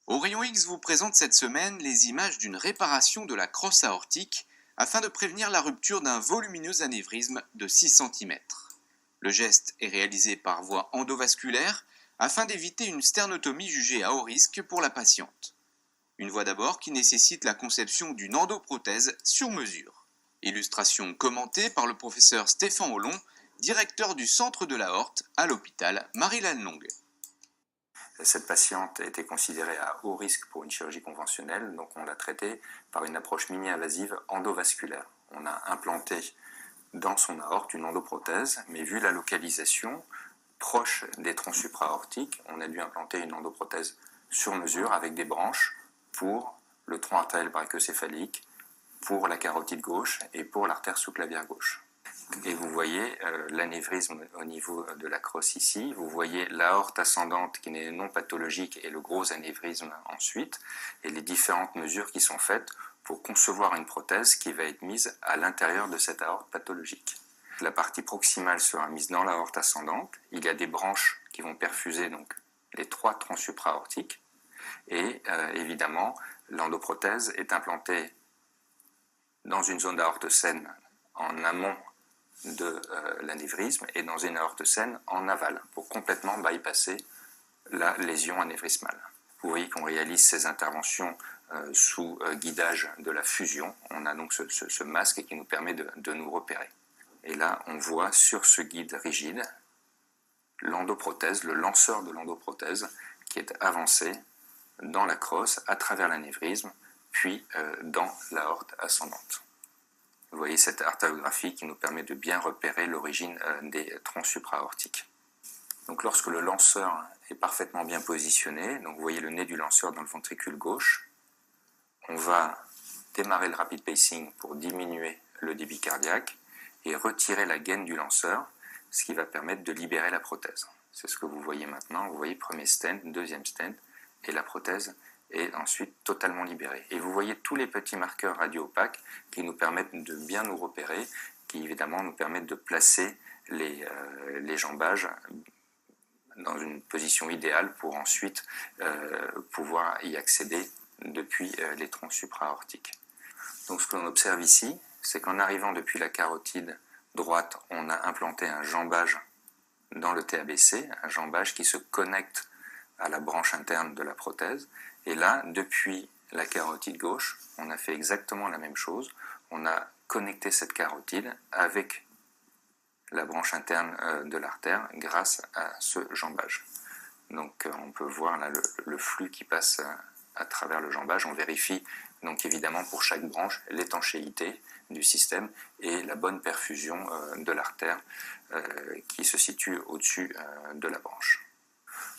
Au Rayon X vous présente cette semaine les images d'une réparation de la crosse aortique afin de prévenir la rupture d'un volumineux anévrisme de 6 cm. Le geste est réalisé par voie endovasculaire afin d'éviter une sternotomie jugée à haut risque pour la patiente. Une voie d'abord qui nécessite la conception d'une endoprothèse sur mesure. Illustration commentée par le professeur Stéphane Hollon, directeur du centre de l'aorte à l'hôpital Marie-Lannelongue. Cette patiente a été considérée à haut risque pour une chirurgie conventionnelle, donc on l'a traitée par une approche mini-invasive endovasculaire. On a implanté dans son aorte une endoprothèse, mais vu la localisation proche des troncs supraaortiques, on a dû implanter une endoprothèse sur mesure avec des branches pour le tronc artériel brachio-céphalique, pour la carotide gauche et pour l'artère sous-clavière gauche. Et vous voyez l'anévrisme au niveau de la crosse ici, vous voyez l'aorte ascendante qui n'est non pathologique et le gros anévrisme ensuite, et les différentes mesures qui sont faites pour concevoir une prothèse qui va être mise à l'intérieur de cette aorte pathologique. La partie proximale sera mise dans l'aorte ascendante, il y a des branches qui vont perfuser donc les 3 troncs supraaortiques, et évidemment l'endoprothèse est implantée dans une zone d'aorte saine en amont de l'anévrisme et dans une aorte saine en aval pour complètement bypasser la lésion anévrismale. Vous voyez qu'on réalise ces interventions sous guidage de la fusion. On a donc ce masque qui nous permet de nous repérer. Et là, on voit sur ce guide rigide l'endoprothèse, le lanceur de l'endoprothèse qui est avancé dans la crosse à travers l'anévrisme, puis dans l'aorte ascendante. Vous voyez cette artériographie qui nous permet de bien repérer l'origine des troncs supraaortiques. Donc lorsque le lanceur est parfaitement bien positionné, donc vous voyez le nez du lanceur dans le ventricule gauche, on va démarrer le rapid pacing pour diminuer le débit cardiaque et retirer la gaine du lanceur, ce qui va permettre de libérer la prothèse. C'est ce que vous voyez maintenant, vous voyez premier stent, deuxième stent, et la prothèse est ensuite totalement libérée. Et vous voyez tous les petits marqueurs radio-opaques qui nous permettent de bien nous repérer, qui évidemment nous permettent de placer les jambages dans une position idéale pour ensuite pouvoir y accéder depuis les troncs supraaortiques. Donc ce que l'on observe ici, c'est qu'en arrivant depuis la carotide droite, on a implanté un jambage dans le TABC, un jambage qui se connecte à la branche interne de la prothèse. Et là, depuis la carotide gauche, on a fait exactement la même chose. On a connecté cette carotide avec la branche interne de l'artère grâce à ce jambage. Donc on peut voir là le flux qui passe à travers le jambage. On vérifie donc évidemment pour chaque branche l'étanchéité du système et la bonne perfusion de l'artère qui se situe au-dessus de la branche.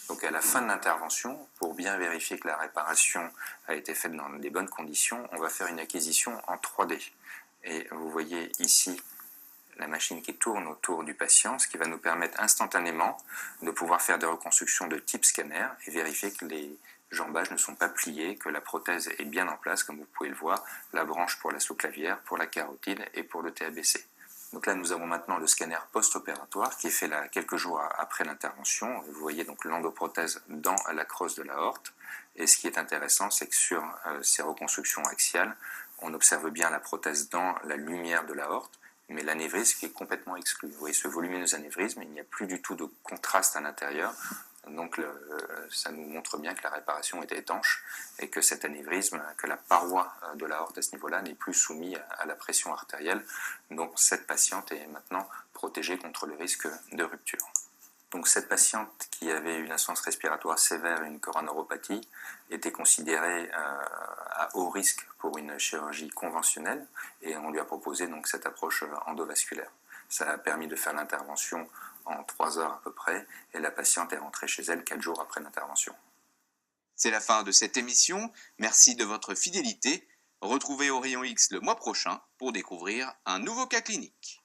Donc à la fin de l'intervention, pour bien vérifier que la réparation a été faite dans des bonnes conditions, on va faire une acquisition en 3D. Et vous voyez ici la machine qui tourne autour du patient, ce qui va nous permettre instantanément de pouvoir faire des reconstructions de type scanner et vérifier que les jambages ne sont pas pliés, que la prothèse est bien en place, comme vous pouvez le voir, la branche pour la sous-clavière, pour la carotide et pour le TABC. Donc là, nous avons maintenant le scanner post-opératoire qui est fait là quelques jours après l'intervention. Vous voyez donc l'endoprothèse dans la crosse de l'aorte. Et ce qui est intéressant, c'est que sur ces reconstructions axiales, on observe bien la prothèse dans la lumière de l'aorte, mais l'anévrisme qui est complètement exclu. Vous voyez ce volumineux anévrisme, il n'y a plus du tout de contraste à l'intérieur. Donc ça nous montre bien que la réparation était étanche et que cet anévrisme, que la paroi de l'aorte à ce niveau-là n'est plus soumise à la pression artérielle. Donc cette patiente est maintenant protégée contre le risque de rupture. Donc cette patiente qui avait une insuffisance respiratoire sévère et une coronoropathie était considérée à haut risque pour une chirurgie conventionnelle et on lui a proposé donc cette approche endovasculaire. Ça a permis de faire l'intervention en 3 heures à peu près, et la patiente est rentrée chez elle 4 jours après l'intervention. C'est la fin de cette émission, merci de votre fidélité. Retrouvez Orion X le mois prochain pour découvrir un nouveau cas clinique.